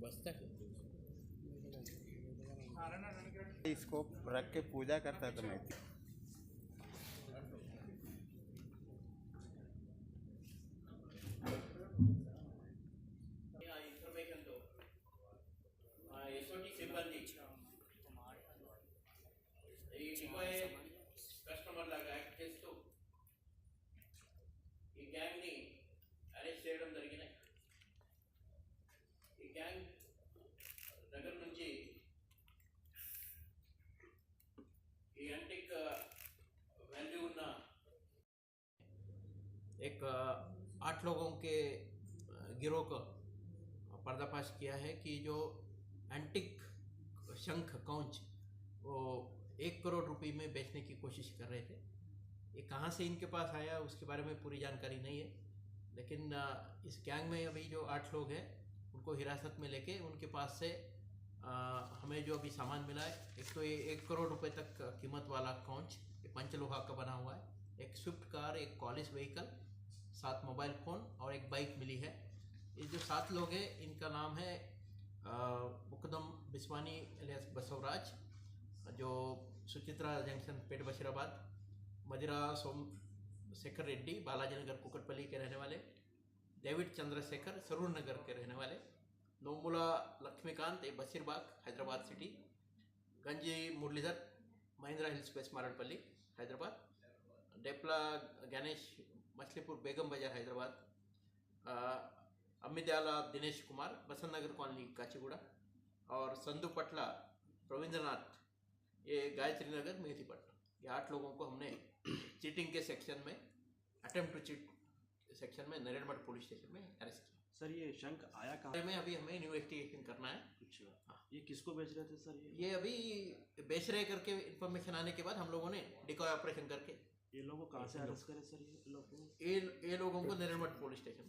बस्ता इसको रख के पूजा करता था मैं। ఇన్ఫర్మేషన్తో ఎస్ఓటి సిబ్బంది ఈ డివై కస్టమర్ లాగా యాక్ట్ చేస్తూ ఈ గ్యాంగ్ని అరెస్ట్ చేయడం జరిగినాయి. ఈ గ్యాంగ్ దగ్గర నుంచి ఈ యాంటిక్ वैल्यू ఉన్న एक 8 लोगों के गिरोह का पर्दाफाश किया है कि जो एंटिक शंख कौंच वो 1 करोड़ रुपए में बेचने की कोशिश कर रहे थे. ये कहाँ से इनके पास आया उसके बारे में पूरी जानकारी नहीं है, लेकिन इस गैंग में अभी जो 8 लोग हैं उनको हिरासत में लेके उनके पास से हमें जो अभी सामान मिला है, एक तो ये 1 करोड़ रुपए तक कीमत वाला कौंच, ये पंचलोहा का बना हुआ है, एक स्विफ्ट कार, एक कॉलिस व्हीकल, 7 मोबाइल फ़ोन और एक बाइक मिली है. ये जो 7 लोग हैं इनका नाम है मुकदम बिस्वानी एलियास बसवराज, जो सुचित्रा जंक्शन पेट बशीराबाद, मदिरा सोमशेखर रेड्डी बालाजी नगर कुकटपल्ली के रहने वाले, डेविड चंद्रशेखर सरूर नगर के रहने वाले, नोमुला लक्ष्मीकांत ये बशीरबाग हैदराबाद सिटी, गंजी मुरलीधर महिंद्रा हिल स्पेस मारडपल्ली हैदराबाद, डेपला गणेश मछलीपुर बेगम बाजार हैदराबाद, अम्मिद्याला दिनेश कुमार बसंत नगर कॉलोनी काचीगुड़ा और संधु पटला रविंद्रनाथ ये गायत्री नगर मेथीपट्टनम. ये 8 लोगों को हमने चीटिंग के सेक्शन में, अटेम्प्ट टू चीट सेक्शन में नरेड़मठ पुलिस स्टेशन में अरेस्ट किया. सर ये शंख आया कहाँ में अभी हमें इन्वेस्टिगेशन करना है. अच्छा, ये किसको बेच रहे थे सर? ये अभी बेच रहे करके इन्फॉर्मेशन आने के बाद हम लोगों ने डिकॉय ऑपरेशन करके ये लोगों को कहाँ से अरेस्ट करे सर? ये लोगों ये लोगों को नरेड़मठ पुलिस स्टेशन